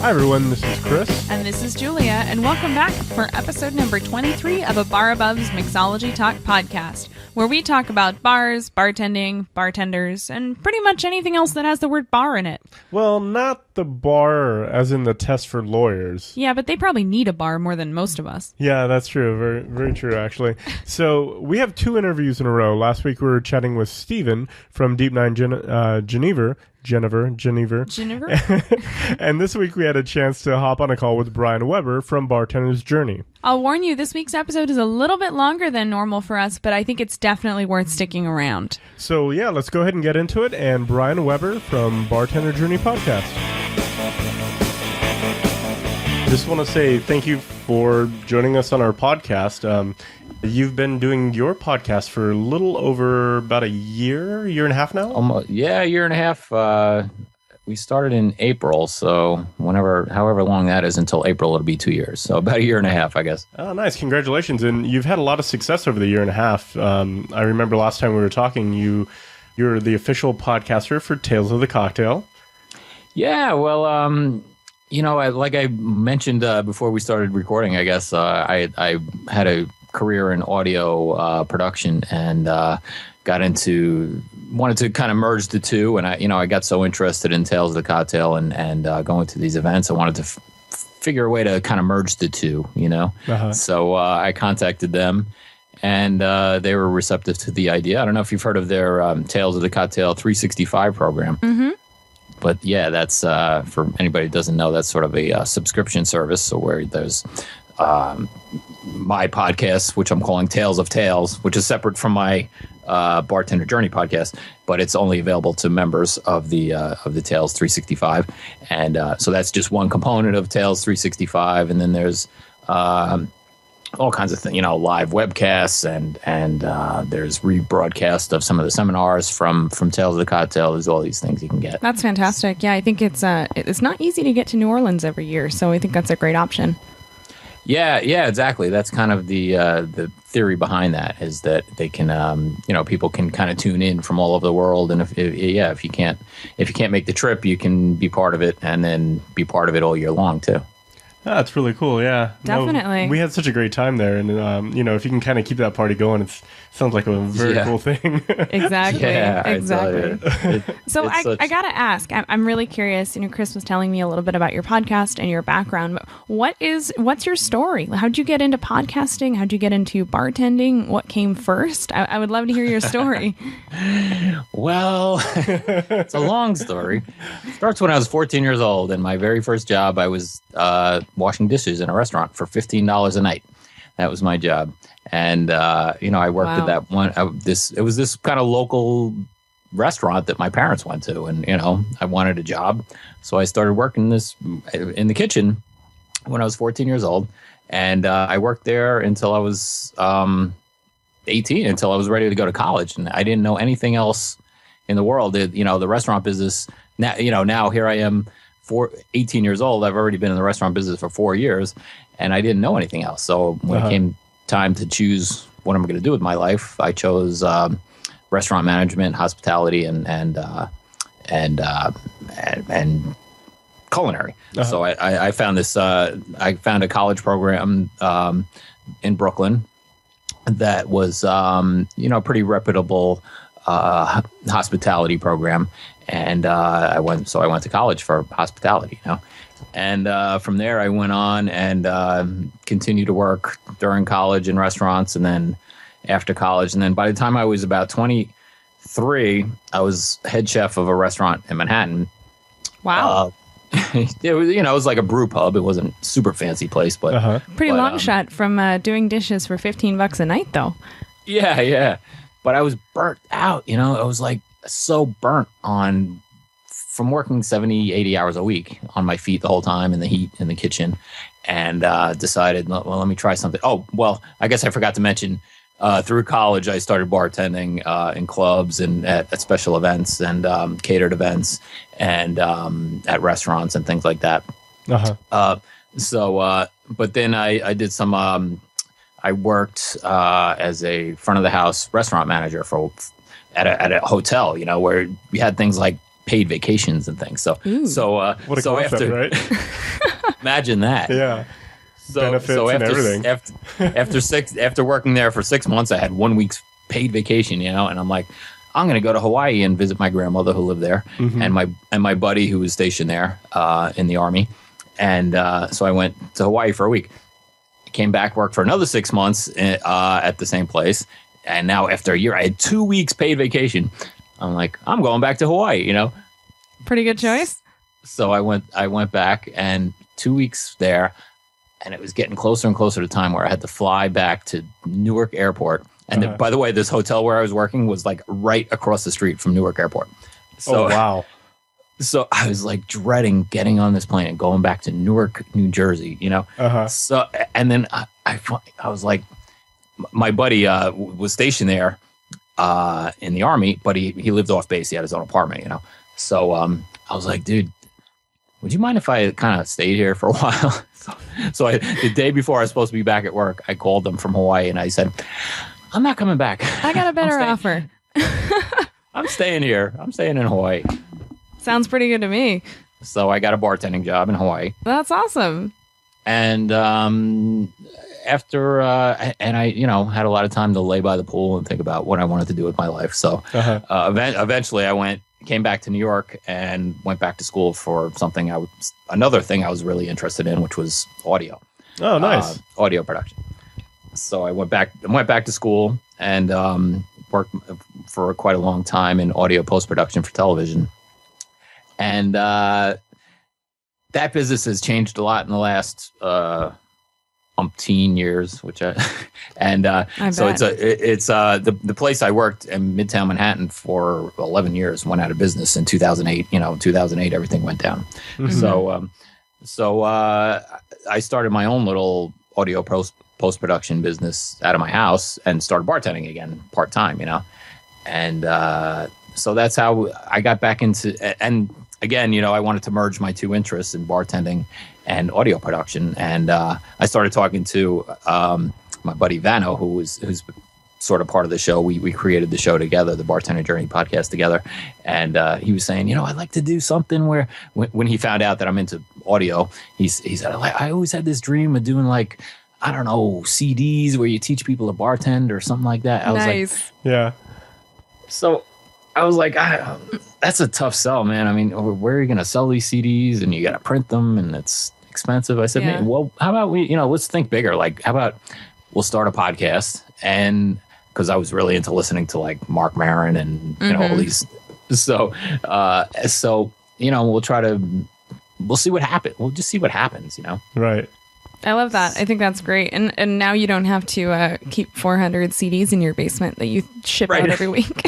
Hi everyone, this is Chris. And this is Julia, and welcome back for episode number 23 of A Bar Above's Mixology Talk podcast, where we talk about bars, bartending, bartenders, and pretty much anything else that has the word bar in it. Well, not the bar as in the test for lawyers. Yeah, but they probably need a bar more than most of us. Yeah, that's true. Very, very true, actually. So we have 2 interviews in a row. Last week we were chatting with Steven from Deep Nine Geneva. And this week we had a chance to hop on a call with Brian Weber from Bartender's Journey. I'll warn you, this week's episode is a little bit longer than normal for us, but I think it's definitely worth sticking around. So yeah, let's go ahead and get into it. And Brian Weber from Bartender Journey Podcast. Just want to say thank you for joining us on our podcast. You've been doing your podcast for a little over about a year and a half now? Almost, yeah, a year and a half. We started in April, so however long that is until April, it'll be 2 years. So about a year and a half, I guess. Oh, nice. Congratulations. And you've had a lot of success over the year and a half. I remember last time we were talking, you're the official podcaster for Tales of the Cocktail. Yeah, well, like I mentioned before we started recording, I guess, I had a career in audio production and wanted to kind of merge the two. And I got so interested in Tales of the Cocktail and going to these events. I wanted to figure a way to kind of merge the two, Uh-huh. So I contacted them and they were receptive to the idea. I don't know if you've heard of their Tales of the Cocktail 365 program. Mm-hmm. But yeah, that's for anybody who doesn't know, that's sort of a subscription service. So where there's my podcast, which I'm calling Tales of Tales, which is separate from my Bartender Journey podcast, but it's only available to members of the Tales 365, and so that's just one component of Tales 365, and then there's all kinds of things, live webcasts, and there's rebroadcast of some of the seminars from Tales of the Cocktail. There's all these things you can get. That's fantastic. Yeah, I think it's not easy to get to New Orleans every year, so I think that's a great option. Yeah, exactly. That's kind of the theory behind that, is that they can, people can kind of tune in from all over the world, and if you can't make the trip, you can be part of it, and then be part of it all year long too. That's really cool. Yeah, definitely. No, we had such a great time there, and if you can kind of keep that party going, it sounds like a very cool thing. Exactly. Yeah, exactly. So I gotta ask. I'm really curious. Chris was telling me a little bit about your podcast and your background. But what's your story? How'd you get into podcasting? How'd you get into bartending? What came first? I would love to hear your story. Well, it's a long story. It starts when I was 14 years old, and my very first job, I was washing dishes in a restaurant for $15 a night. That was my job. And, I worked at that one. It was this kind of local restaurant that my parents went to. And, I wanted a job. So I started working in the kitchen when I was 14 years old. And I worked there until I was 18, until I was ready to go to college. And I didn't know anything else in the world. The restaurant business, now here I am, 18 years old. I've already been in the restaurant business for 4 years, and I didn't know anything else. So when it came time to choose what I'm going to do with my life, I chose restaurant management, hospitality, and culinary. Uh-huh. So I found this. I found a college program in Brooklyn that was pretty reputable hospitality program. And I went to college for hospitality, And from there, I went on and continued to work during college in restaurants, and then after college. And then by the time I was about 23, I was head chef of a restaurant in Manhattan. Wow. It was like a brew pub. It wasn't a super fancy place, but pretty long shot from doing dishes for $15 a night, though. Yeah. But I was burnt out. I was like so burnt from working 70, 80 hours a week on my feet the whole time in the heat in the kitchen, and decided, well, let me try something. Oh, well, I guess I forgot to mention, through college, I started bartending in clubs and at special events and catered events and at restaurants and things like that. But then I did some, I worked as a front of the house restaurant manager at a hotel, where we had things like paid vacations and things. So what a concept, right? Imagine that. Yeah. Benefits and everything. After working there for 6 months, I had 1 week's paid vacation, and I'm like, I'm going to go to Hawaii and visit my grandmother who lived there, and my buddy who was stationed there in the Army. And so I went to Hawaii for a week. I came back, worked for another 6 months at the same place. And now after a year, I had 2 weeks paid vacation. I'm like, I'm going back to Hawaii, Pretty good choice. So I went back, and 2 weeks there, and it was getting closer and closer to time where I had to fly back to Newark Airport. And by the way, this hotel where I was working was like right across the street from Newark Airport. So, wow. So I was like dreading getting on this plane and going back to Newark, New Jersey, So, and then I was like, my buddy was stationed there in the Army, but he lived off base. He had his own apartment, So I was like, dude, would you mind if I kind of stayed here for a while? So the day before I was supposed to be back at work, I called them from Hawaii and I said, I'm not coming back. I got a better offer. I'm staying here. I'm staying in Hawaii. Sounds pretty good to me. So I got a bartending job in Hawaii. That's awesome. And after, and I, had a lot of time to lay by the pool and think about what I wanted to do with my life. So eventually I came back to New York and went back to school for another thing I was really interested in, which was audio. Oh, nice. Audio production. So I went back to school and worked for quite a long time in audio post-production for television. And that business has changed a lot in the last umpteen years, so it's the place I worked in Midtown Manhattan for 11 years went out of business in 2008. 2008 everything went down. So I started my own little audio post-production business out of my house and started bartending again part-time, and so that's how I got back into, and again, I wanted to merge my two interests in bartending and audio production. And I started talking to my buddy Vano, who's sort of part of the show. We created the show together, the Bartender Journey Podcast together. And he was saying, I'd like to do something where when he found out that I'm into audio, he said, I always had this dream of doing like, I don't know, CDs where you teach people to bartend or something like that. I was like, yeah. So I was like, that's a tough sell, man. I mean, where are you going to sell these CDs? And you got to print them, and it's expensive. I said, man, well, how about we, let's think bigger. Like, how about we'll start a podcast? And because I was really into listening to like Mark Maron and all these, so we'll see what happens. We'll just see what happens, Right. I love that. I think that's great. And now you don't have to keep 400 CDs in your basement that you ship out every week.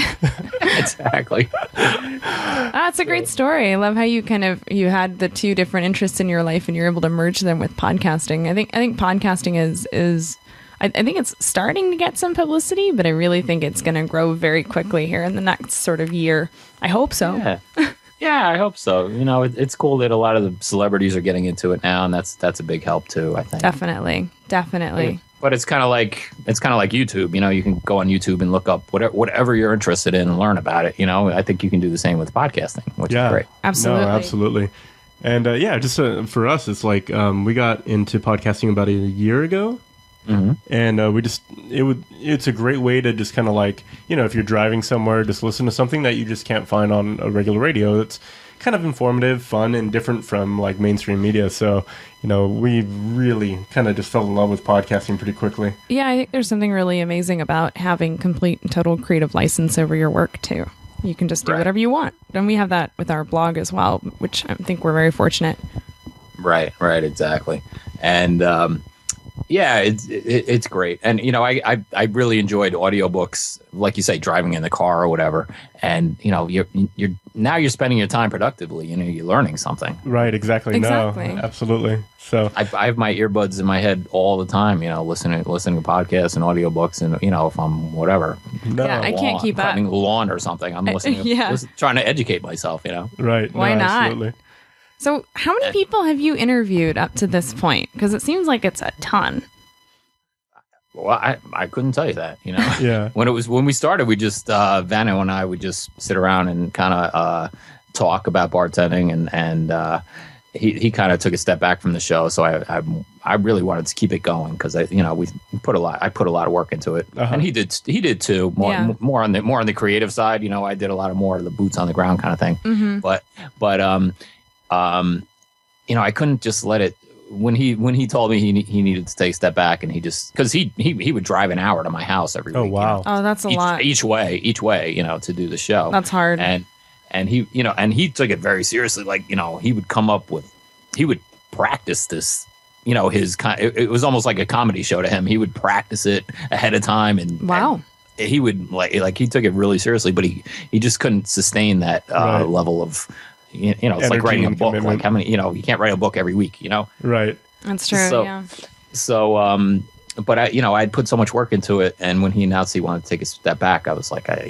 Exactly. That's a great story. I love how you you had the two different interests in your life and you're able to merge them with podcasting. I think podcasting is I think it's starting to get some publicity, but I really think it's going to grow very quickly here in the next sort of year. I hope so. Yeah. Yeah, I hope so. It's cool that a lot of the celebrities are getting into it now, and that's a big help too, I think. Definitely. But it's kind of like YouTube. You can go on YouTube and look up whatever you're interested in and learn about it. I think you can do the same with podcasting, which is great. Absolutely. No, absolutely. And just for us, it's like we got into podcasting about a year ago. Mm-hmm. And it's a great way to just kind of like, if you're driving somewhere, just listen to something that you just can't find on a regular radio. That's kind of informative, fun, and different from like mainstream media. So, we really kind of just fell in love with podcasting pretty quickly. Yeah, I think there's something really amazing about having complete and total creative license over your work too. You can just do whatever you want. And we have that with our blog as well, which I think we're very fortunate. Right, exactly. And yeah, it's great. And, I really enjoyed audiobooks, like you say, driving in the car or whatever. And, you're spending your time productively. You're learning something. Right, exactly. No, absolutely. So I have my earbuds in my head all the time, listening to podcasts and audiobooks. And, if I'm whatever. No. Yeah, I can't keep up. Cutting the lawn or something. I'm listening, trying to educate myself, Right. Why not? Absolutely. So how many people have you interviewed up to this point? Because it seems like it's a ton. Well, I couldn't tell you that, Yeah. When we started, we just, Vano and I would just sit around and kind of talk about bartending, and he kind of took a step back from the show. So I really wanted to keep it going because I put a lot of work into it, and he did too. More on the creative side. I did a lot of more of the boots on the ground kind of thing. But I couldn't just let it. When he told me he needed to take a step back, and because he would drive an hour to my house every week. Oh wow! Oh, that's a lot. Each way, to do the show. That's hard. And he took it very seriously. Like he would practice this. It was almost like a comedy show to him. He would practice it ahead of time, and wow. And he would like he took it really seriously, but he just couldn't sustain that level of. It's energy, like writing a book. Commitment. Like how many, you can't write a book every week, Right. That's true. So, but I'd put so much work into it, and when he announced he wanted to take a step back, I was like, I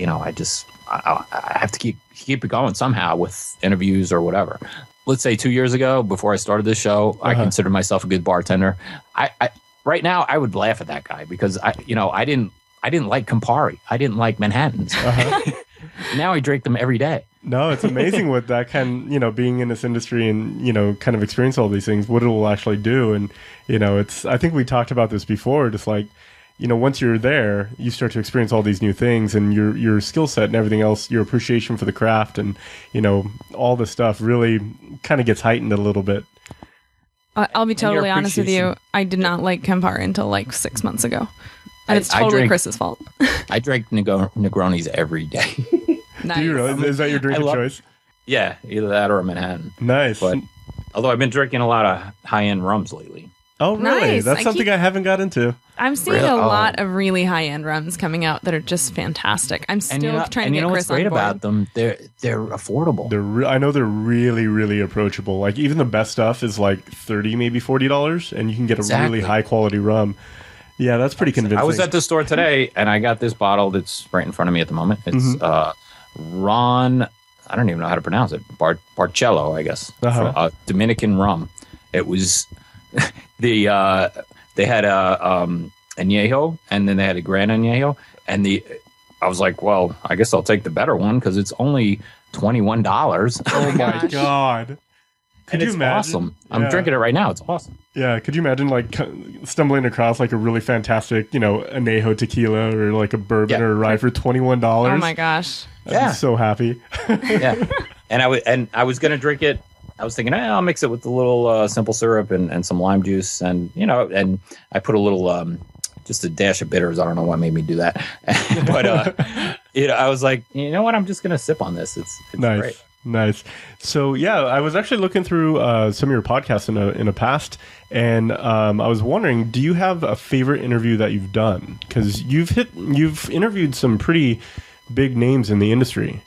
have to keep it going somehow with interviews or whatever. Let's say 2 years ago, before I started this show, I considered myself a good bartender. I right now I would laugh at that guy because I didn't like Campari, I didn't like Manhattans. Now I drink them every day. No, it's amazing what that can, being in this industry and, kind of experience all these things, what it will actually do. And, I think we talked about this before, just like, once you're there, you start to experience all these new things, and your skill set and everything else, your appreciation for the craft and, all this stuff really kind of gets heightened a little bit. I'll be totally honest with you. I did not like Campari until like 6 months ago. And it's totally Chris's fault. I drink Negronis every day. Nice. Do you really? Is that your drink of choice? Yeah, either that or a Manhattan. Nice. But although I've been drinking a lot of high-end rums lately. Oh, really? Nice. That's something I haven't got into. I'm seeing a lot of really high-end rums coming out that are just fantastic. I'm still trying to get Chris on board. And what's great about them? They're affordable. I know they're really, really approachable. Like even the best stuff is like $30, maybe $40, and you can get a really high-quality rum. Yeah, that's pretty convincing. I was at the store today, and I got this bottle that's right in front of me at the moment. It's Ron, I don't even know how to pronounce it. Barcello, I guess. From, Dominican rum. It was they had a añejo, and then they had a Gran Añejo, and I was like, well, I guess I'll take the better one because it's only $21. Oh my god! Could you imagine? Awesome. I'm drinking it right now. It's awesome. Yeah, could you imagine like stumbling across like a really fantastic, añejo tequila or like a bourbon or a rye for $21? Oh my gosh! I'm so happy. Yeah, and I was gonna drink it. I was thinking, I'll mix it with a little simple syrup and some lime juice, and and I put a little just a dash of bitters. I don't know what made me do that, but I was like, you know what? I'm just gonna sip on this. It's nice. Great. Nice. So yeah, I was actually looking through some of your podcasts in a past, and I was wondering, do you have a favorite interview that you've done? Because you've interviewed some pretty big names in the industry.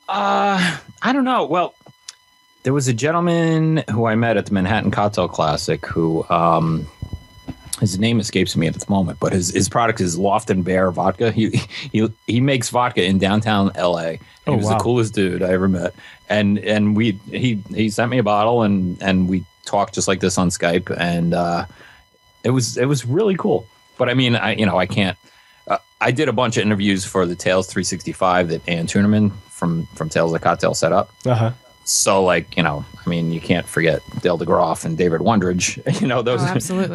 I don't know. Well, there was a gentleman who I met at the Manhattan Cocktail Classic who his name escapes me at this moment, but his product is Loft and Bear vodka. He makes vodka in downtown LA. He was the coolest dude I ever met. And he sent me a bottle and we talked just like this on Skype, and it was really cool. But I mean, I can't. I did a bunch of interviews for the Tales 365 that Ann Tunerman from Tales of the Cocktail set up. So like, I mean, you can't forget Dale DeGroff and David Wondridge.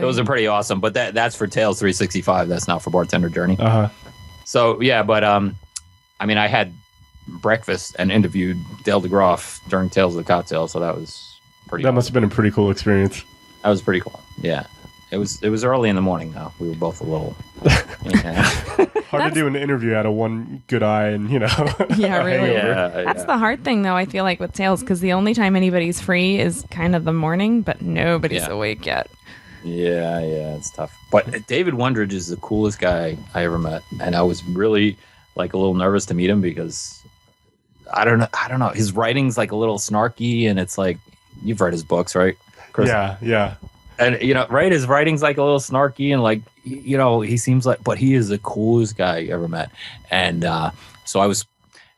Those are pretty awesome. But that's for Tales 365. That's not for Bartender Journey. So yeah, but I mean, I had breakfast and interviewed Dale DeGroff during Tales of the Cocktail, so that was pretty. That must have been a pretty cool experience. That was pretty cool. Yeah, it was early in the morning though. We were both a little. Hard to do an interview out of one good eye, and Yeah, really. That's the hard thing, though. I feel like with Tales, because the only time anybody's free is kind of the morning, but nobody's awake yet. Yeah, it's tough. But David Wondridge is the coolest guy I ever met, and I was really like a little nervous to meet him because I don't know. His writing's like a little snarky, and it's like you've read his books, right, Chris? Yeah. And right, his writing's like a little snarky, and like he seems like, but he is the coolest guy you ever met. And so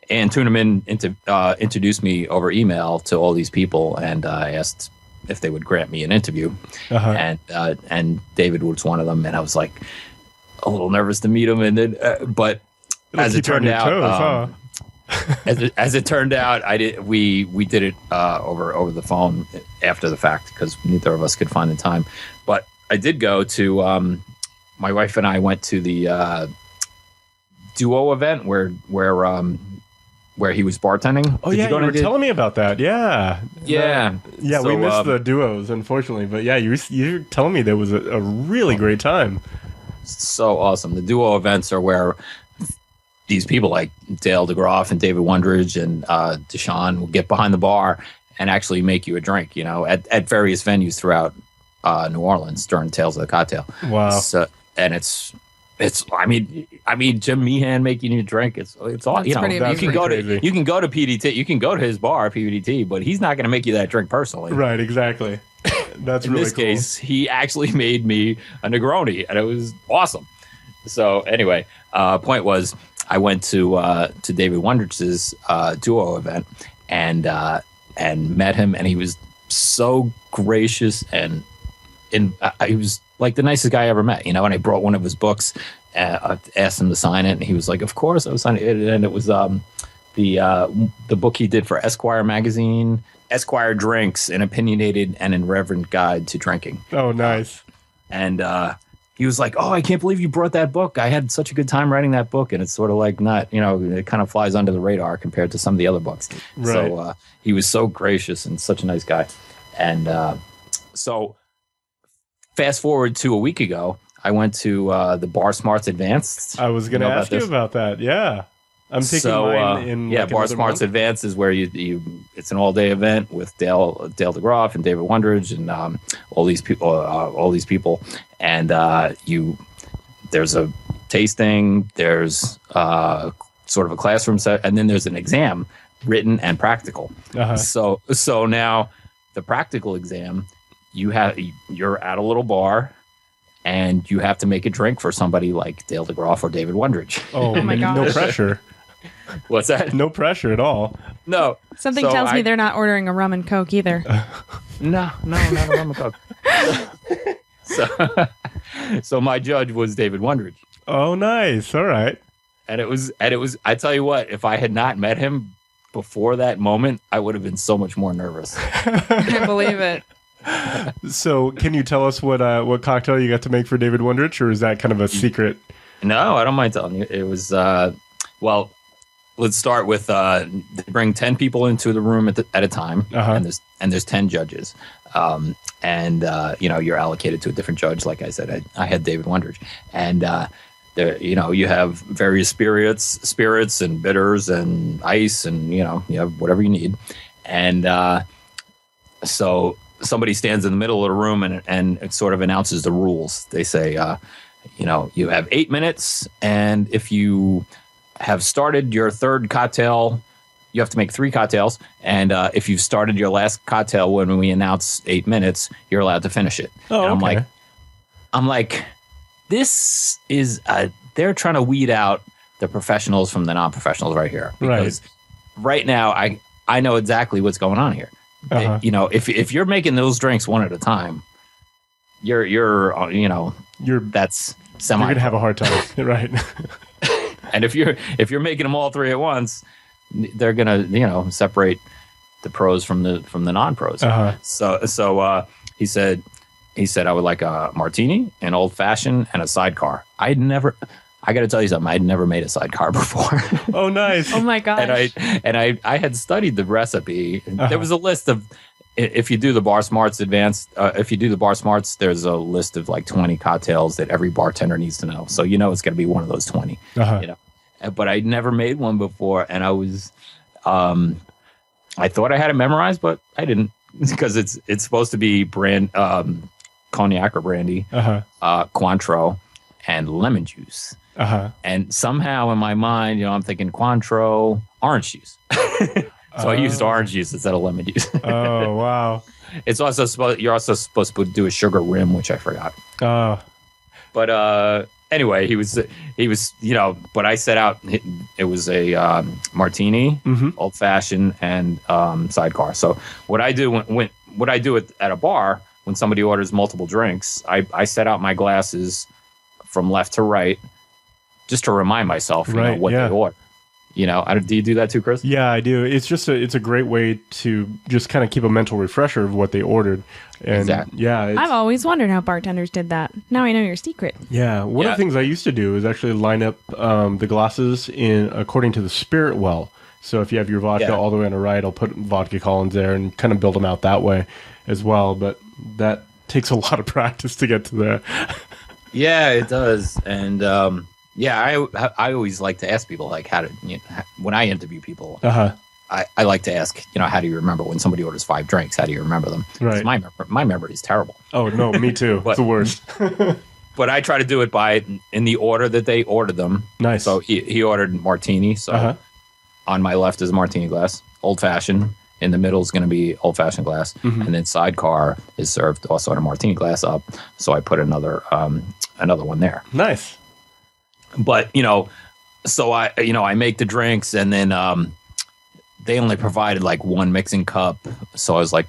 Ann Tunerman introduced me over email to all these people, and I asked if they would grant me an interview, and David was one of them, and I was like a little nervous to meet him, and then but as it turned out, as it turned out, we did it over the phone after the fact because neither of us could find the time. But I did go to my wife and I went to the duo event where he was bartending. Oh, yeah, you were telling me about that. Yeah. Yeah. So, we missed the duos, unfortunately. But yeah, you're telling me there was a really great time. So awesome. The duo events are where these people like Dale DeGroff and David Wondridge and Deshaun will get behind the bar and actually make you a drink, at various venues throughout New Orleans during Tales of the Cocktail. Wow. So, and it's I mean Jim Meehan making you a drink. It's all you can go to PDT, you can go to his bar PDT, but he's not going to make you that drink personally. Right, exactly. That's in really this cool. case, he actually made me a Negroni, and it was awesome. So anyway, point was, I went to David Wondrich's duo event and met him, and he was so gracious and he was like the nicest guy I ever met. And I brought one of his books, I asked him to sign it, and he was like, "Of course, I was signing it." And it was the book he did for Esquire magazine, Esquire Drinks: An Opinionated and Irreverent Guide to Drinking. Oh, nice. And he was like, "Oh, I can't believe you brought that book. I had such a good time writing that book." And it's sort of like not, it kind of flies under the radar compared to some of the other books. Right. So he was so gracious and such a nice guy. And so fast forward to a week ago, I went to the BarSmarts Advanced. I was going to ask you about that. Yeah. I'm taking mine in BarSmarts Advanced is where you it's an all-day event with Dale DeGroff and David Wondridge and all these people, and there's a tasting, there's sort of a classroom set, and then there's an exam, written and practical. Uh-huh. So now the practical exam, you're at a little bar, and you have to make a drink for somebody like Dale DeGroff or David Wondridge. Oh my gosh. No pressure. What's that? No pressure at all. No. Something tells me they're not ordering a rum and Coke either. No, not a rum and Coke. So my judge was David Wondridge. Oh, nice. All right. And it was. I tell you what, if I had not met him before that moment, I would have been so much more nervous. I can't believe it. So, can you tell us what cocktail you got to make for David Wondrich, or is that kind of a secret? No, I don't mind telling you. It was well. Let's start with they bring 10 people into the room at a time, uh-huh. and there's 10 judges, and you're allocated to a different judge. Like I said, I had David Wondrich, and there you have various spirits and bitters and ice, and you have whatever you need, and so somebody stands in the middle of the room and it sort of announces the rules. They say, you have 8 minutes, and if you have started your third cocktail, you have to make 3 cocktails. And if you've started your last cocktail when we announce 8 minutes, you're allowed to finish it. Oh, and okay. I'm like, this is they're trying to weed out the professionals from the non-professionals right here. Because right now, I know exactly what's going on here. Uh-huh. If you're making those drinks one at a time, you're that's semi. You're gonna have a hard time, right? And if you're making them all 3 at once, they're gonna separate the pros from the non-pros. Uh-huh. So he said I would like a martini, an old fashioned, and a sidecar. I got to tell you something. I'd never made a sidecar before. Oh, nice. Oh my gosh. And I had studied the recipe. Uh-huh. There was a list of, if you do the BarSmarts Advanced, there's a list of like 20 cocktails that every bartender needs to know. So it's going to be one of those 20. Uh-huh. But I'd never made one before, and I was, I thought I had it memorized, but I didn't, because it's supposed to be brand cognac or brandy, uh-huh. Cointreau, and lemon juice. Uh-huh. And somehow in my mind, I'm thinking Cointreau, orange juice. So I used orange juice instead of lemon juice. Oh, wow. It's also you're also supposed to do a sugar rim, which I forgot. Oh. But anyway, he was, but I set out, it was a martini, mm-hmm. old fashioned, and sidecar. So what I do at a bar, when somebody orders multiple drinks, I set out my glasses from left to right, just to remind myself, what they order. Do you do that too, Chris? Yeah, I do. It's just it's a great way to just kind of keep a mental refresher of what they ordered. And exactly. Yeah, I've always wondered how bartenders did that. Now I know your secret. Yeah, one of the things I used to do is actually line up the glasses according to the spirit well. So if you have your vodka all the way on the right, I'll put vodka Collins there and kind of build them out that way as well. But that takes a lot of practice to get to there. Yeah, it does. And I always like to ask people, like, when I interview people, I like to ask, how do you remember when somebody orders 5 drinks? How do you remember them? Right. My memory is terrible. Oh, no, me too. It's the worst. But I try to do it in the order that they ordered them. Nice. So he ordered martini. So on my left is a martini glass, old-fashioned. In the middle is going to be old-fashioned glass. Mm-hmm. And then sidecar is served also in a martini glass up. So I put another one there. Nice. But, so I make the drinks, and then they only provided like one mixing cup. So I was like,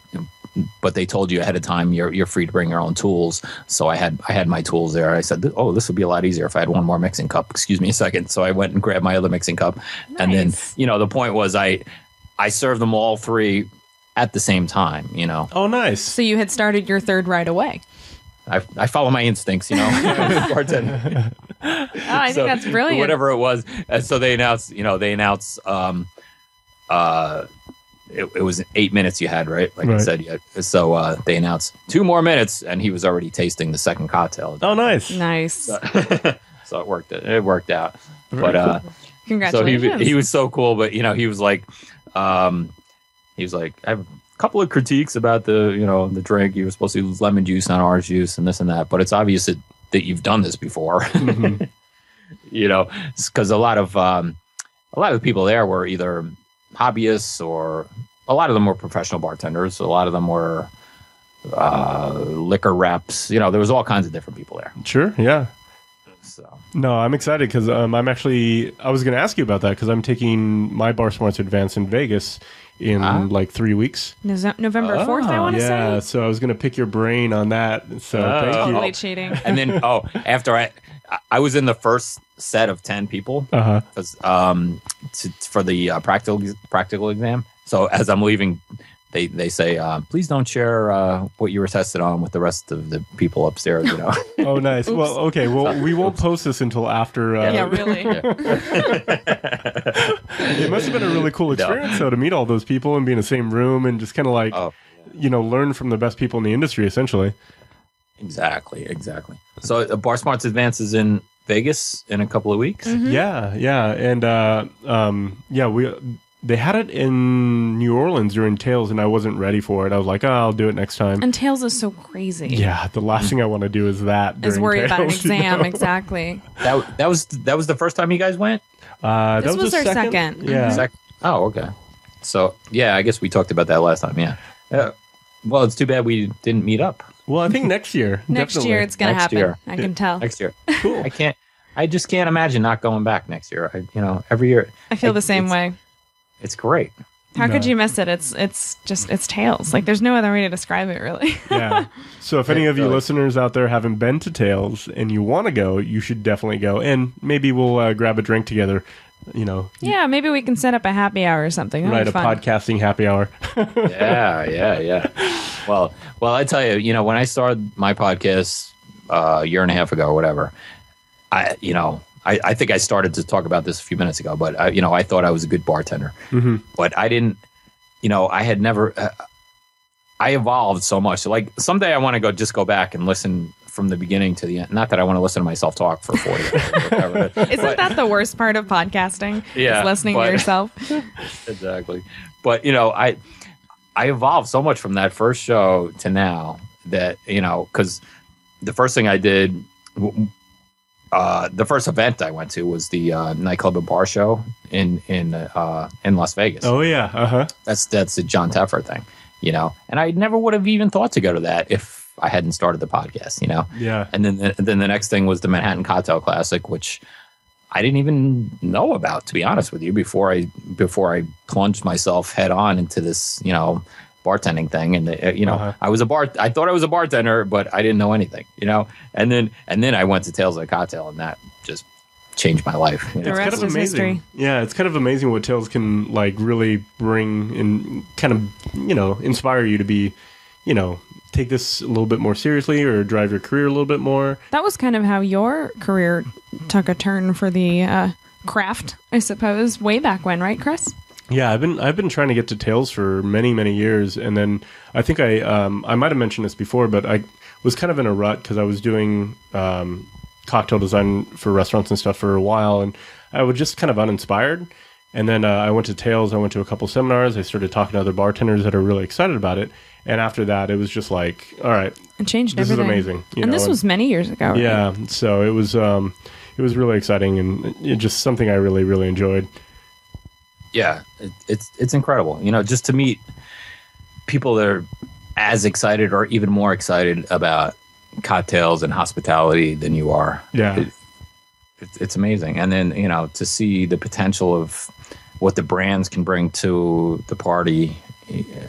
but they told you ahead of time you're free to bring your own tools. So I had my tools there. I said, oh, this would be a lot easier if I had one more mixing cup. Excuse me a second. So I went and grabbed my other mixing cup. Nice. And then, the point was I served them all 3 at the same time, Oh, nice. So you had started your 3rd right away. I follow my instincts, bartender. I think that's brilliant. Whatever it was. And so they announced, it was 8 minutes you had, right? Like I said, so they announced 2 more minutes, and he was already tasting the second cocktail. Oh, nice. Nice. So it worked. It worked out. Very cool. Congratulations. So he was so cool, but he was like, I have a couple of critiques about the drink. You were supposed to use lemon juice, not orange juice, and this and that. But it's obvious that you've done this before. Mm-hmm. Because a lot of the people there were either hobbyists, or a lot of them were professional bartenders. A lot of them were liquor reps. There was all kinds of different people there. Sure, yeah. So. No, I'm excited because I was going to ask you about that because I'm taking my BarSmarts Advanced in Vegas in like 3 weeks. November 4th, I want to say. Yeah, so I was going to pick your brain on that. So thank you. Totally cheating. And then, after I was in the first set of 10 people for the practical exam. So as I'm leaving, they say, please don't share what you were tested on with the rest of the people upstairs. Oh, nice. Oops. Well, okay. Well, we won't post this until after. Yeah, really. It must have been a really cool experience, though, to meet all those people and be in the same room and just kind of like, learn from the best people in the industry, essentially. Exactly. So BarSmarts Advanced is in Vegas in a couple of weeks. Mm-hmm. Yeah, and they had it in New Orleans during Tales, and I wasn't ready for it. I was like, I'll do it next time. And Tales is so crazy. Yeah, the last thing I want to do is that. Is worry Tales, about an exam, exactly. That was the first time you guys went? This was our second. Yeah. Oh, okay. So, yeah, I guess we talked about that last time, yeah. Well, it's too bad we didn't meet up. Well, I think next year. Next year it's going to happen. Year. I can tell. Next year. Cool. I just can't imagine not going back next year. Every year. I feel the same way. It's great. How could you miss it? It's Tales. Like, there's no other way to describe it, really. Yeah. So if any of you listeners out there haven't been to Tales and you want to go, you should definitely go. And maybe we'll grab a drink together. Yeah, maybe we can set up a happy hour or something. Right, a podcasting happy hour. Yeah. Well, I tell you, when I started my podcast a year and a half ago or whatever, I think I started to talk about this a few minutes ago, but I thought I was a good bartender, but I didn't. I had never. I evolved so much. Like someday I want to go back and listen from the beginning to the end. Not that I want to listen to myself talk for 40 minutes. Isn't that the worst part of podcasting? Yeah, is listening to yourself. Exactly. But I evolved so much from that first show to now that because the first thing I did. The first event I went to was the nightclub and bar show in Las Vegas. Oh yeah, That's the John Teffer thing, And I never would have even thought to go to that if I hadn't started the podcast, Yeah. And then the next thing was the Manhattan Cocktail Classic, which I didn't even know about, to be honest with you, before I plunged myself head on into this, bartending thing. And I thought I was a bartender, but I didn't know anything, And then I went to Tales of the Cocktail, and that just changed my life. The rest is amazing. History. Yeah, it's kind of amazing what Tails can like really bring and kind of, inspire you to be, take this a little bit more seriously or drive your career a little bit more. That was kind of how your career took a turn for the craft, I suppose, way back when, right, Chris? Yeah, I've been trying to get to Tails for many, many years, and then I think I might have mentioned this before, but I was kind of in a rut because I was doing cocktail design for restaurants and stuff for a while, and I was just kind of uninspired. And then I went to Tails. I went to a couple seminars. I started talking to other bartenders that are really excited about it. And after that, it was just like, all right, it changed this everything. Is amazing. And this was many years ago, right? Yeah, so it was really exciting and just something I really, really enjoyed. Yeah, it's incredible. Just to meet people that are as excited or even more excited about cocktails and hospitality than you are. Yeah. It's amazing. And then, to see the potential of what the brands can bring to the party.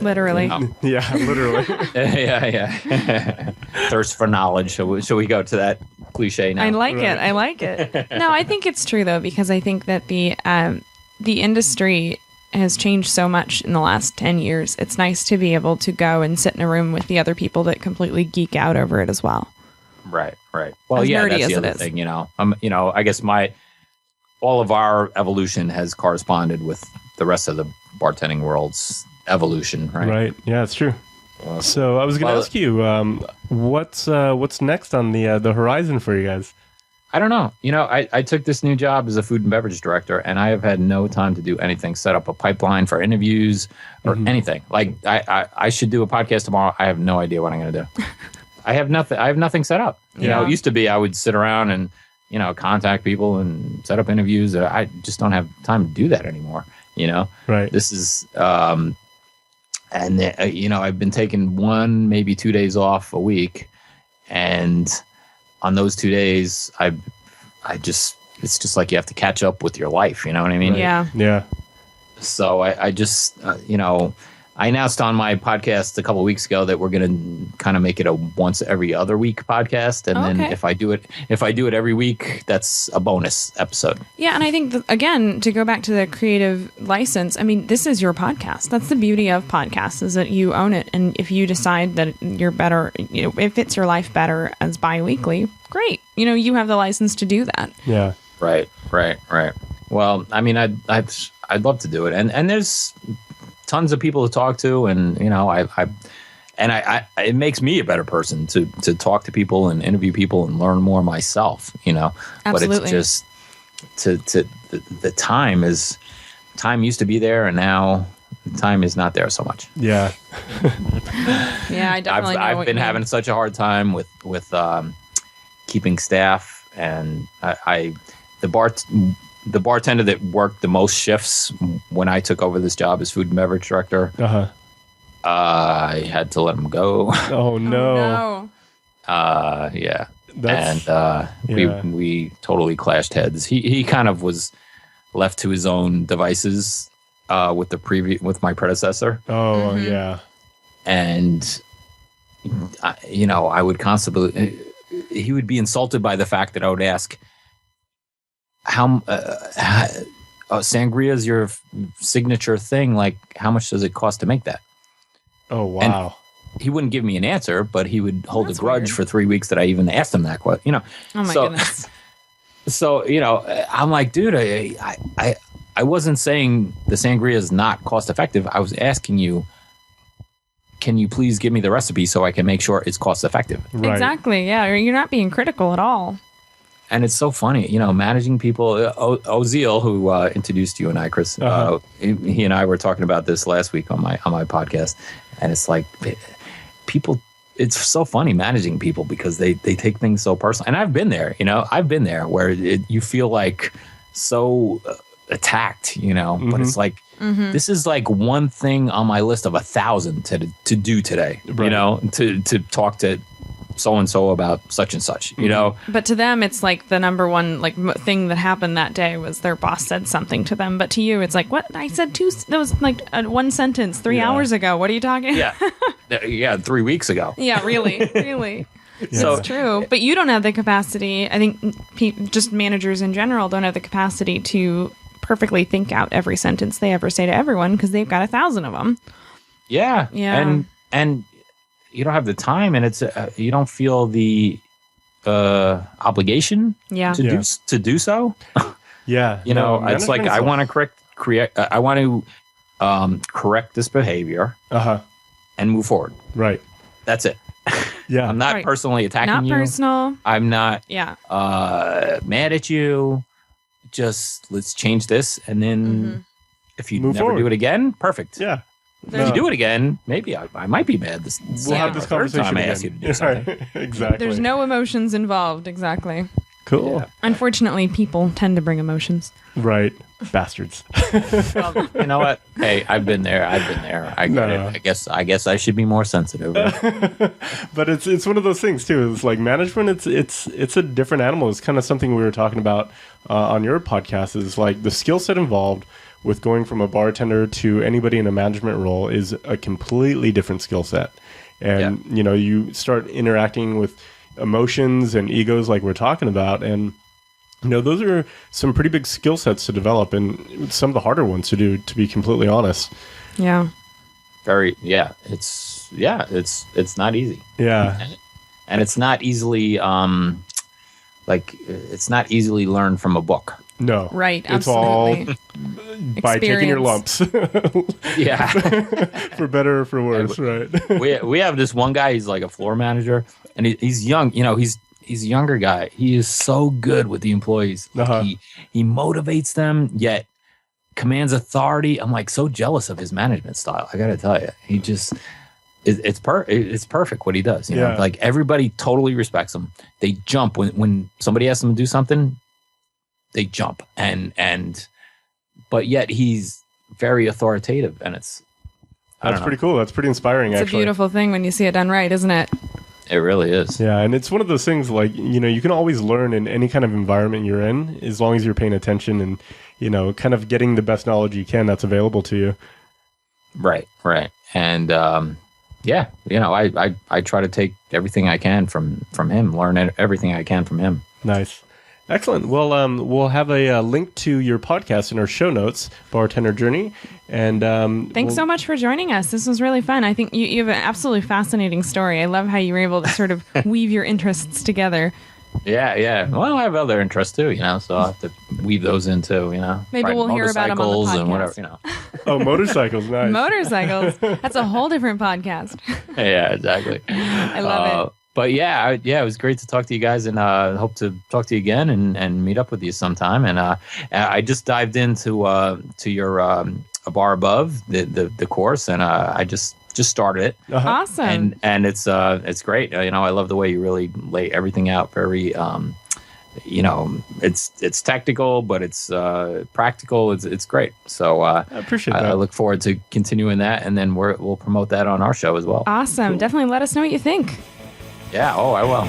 Literally. Yeah, literally. Yeah. Thirst for knowledge. Shall we go to that cliche now? I like it. No, I think it's true, though, because I think that the industry has changed so much in the last 10 years. It's nice to be able to go and sit in a room with the other people that completely geek out over it as well. Right. Well, yeah, that's the other thing, I guess all of our evolution has corresponded with the rest of the bartending world's evolution, right? Right. Yeah, it's true. So I was going to ask you, what's next on the horizon for you guys? I don't know. I took this new job as a food and beverage director, and I have had no time to do anything, set up a pipeline for interviews or anything. Like I should do a podcast tomorrow. I have no idea what I'm going to do. I have nothing set up. It used to be I would sit around and, contact people and set up interviews. I just don't have time to do that anymore, Right. This is, and I've been taking 1, maybe 2 days off a week. And on those 2 days, it's just like you have to catch up with your life. You know what I mean? Yeah. Yeah. So I just, I announced on my podcast a couple of weeks ago that we're going to kind of make it a once every other week podcast. And then if I do it every week, that's a bonus episode. Yeah. And I think, again, to go back to the creative license, I mean, this is your podcast. That's the beauty of podcasts, is that you own it. And if you decide that you're better, it fits your life better as bi-weekly, great. You have the license to do that. Yeah. Right. Well, I mean, I'd love to do it. And there's tons of people to talk to, and it makes me a better person to talk to people and interview people and learn more myself, Absolutely. But it's just the time used to be there, and now time is not there so much. Yeah. Yeah, I definitely I've been having such a hard time with keeping staff, and the bartender that worked the most shifts when I took over this job as food and beverage director, I had to let him go. Oh no! Yeah. We totally clashed heads. He kind of was left to his own devices with my predecessor. Oh yeah. And I would constantly. He would be insulted by the fact that I would ask, how sangria is your signature thing, like how much does it cost to make that? Oh wow. And he wouldn't give me an answer, but he would hold a grudge for 3 weeks that I even asked him that question. Oh my goodness. So I'm like, dude, I wasn't saying the sangria is not cost effective. I was asking you, can you please give me the recipe so I can make sure it's cost effective? Right. Exactly. Yeah, you're not being critical at all. And it's so funny, managing people. Oziel, who introduced you and I, Chris, he and I were talking about this last week on my podcast, and it's like people. It's so funny managing people because they take things so personal. And I've been there, I've been there where you feel like so attacked, But it's like this is like one thing on my list of 1,000 to do today, right. To talk to so-and-so about such and such, But to them, it's like the number one thing that happened that day was their boss said something to them. But to you, it's like, what? I said that was like one sentence 3 hours ago. What are you talking? Yeah. 3 weeks ago. Yeah, really. So, it's true. But you don't have the capacity. I think just managers in general don't have the capacity to perfectly think out every sentence they ever say to everyone because they've got 1,000 of them. Yeah. And you don't have the time, and it's you don't feel the obligation to do so. Yeah. You know, it's like I want to correct this behavior and move forward. Right. That's it. Yeah. I'm not personally attacking you. Not personal. I'm not mad at you. Just let's change this, and then if you never do it again, perfect. Yeah. If you do it again, maybe I might be mad. We'll have this conversation time again. I ask you to do something. Exactly. There's no emotions involved. Exactly. Cool. Yeah. Unfortunately, people tend to bring emotions. Right. Bastards. Well, you know what? Hey, I've been there. I get it. I guess I should be more sensitive. But it's one of those things too. It's like management. It's a different animal. It's kind of something we were talking about on your podcast. Is like the skill set involved with going from a bartender to anybody in a management role is a completely different skill set. And you know, you start interacting with emotions and egos like we're talking about, and you know, those are some pretty big skill sets to develop, and some of the harder ones to do, to be completely honest. Yeah. It's not easy. Yeah. And it's not easily it's not easily learned from a book. No. Right. It's absolutely. all by taking your lumps. Yeah. For better or for worse, right? we have this one guy, he's like a floor manager, and he's young, you know, he's a younger guy. He is so good with the employees. He motivates them, yet commands authority. I'm like so jealous of his management style. I got to tell you, he just it's perfect what he does. You know, like everybody totally respects him. They jump when somebody asks them to do something. They jump but yet he's very authoritative, and that's pretty cool. That's pretty inspiring. It's a beautiful thing when you see it done right, isn't it? It really is. Yeah, and it's one of those things like, you know, you can always learn in any kind of environment you're in as long as you're paying attention and, you know, kind of getting the best knowledge you can that's available to you. Right. And you know, I try to take everything I can from him, learn everything I can from him. Nice. Excellent. Well, we'll have a link to your podcast in our show notes, Bartender Journey. And thanks so much for joining us. This was really fun. I think you have an absolutely fascinating story. I love how you were able to sort of weave your interests together. Yeah. Well, I have other interests too, you know, so I'll have to weave those into, you know. Maybe we'll hear about them on the podcast. And whatever, you know. Oh, motorcycles, nice. Motorcycles. That's a whole different podcast. Yeah, exactly. I love it. But it was great to talk to you guys, and hope to talk to you again and meet up with you sometime. And I just dived into to your A Bar Above the course, and I just started it. Awesome. And it's great. You know, I love the way you really lay everything out very. You know, it's technical, but it's practical. It's great. So I appreciate that. I look forward to continuing that, and then we'll promote that on our show as well. Awesome. Cool. Definitely let us know what you think. Yeah, I will.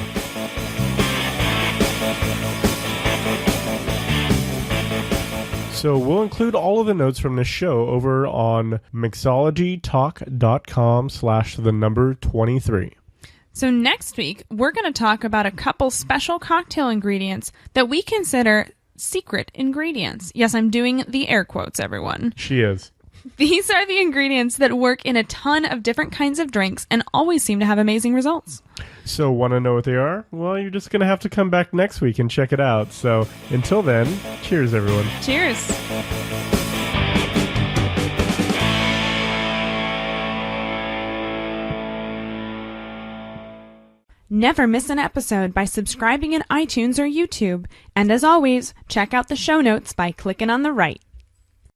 So we'll include all of the notes from this show over on mixologytalk.com/23. So next week, we're going to talk about a couple special cocktail ingredients that we consider secret ingredients. Yes, I'm doing the air quotes, everyone. She is. These are the ingredients that work in a ton of different kinds of drinks and always seem to have amazing results. So want to know what they are? Well, you're just going to have to come back next week and check it out. So until then, cheers, everyone. Cheers. Never miss an episode by subscribing in iTunes or YouTube. And as always, check out the show notes by clicking on the right.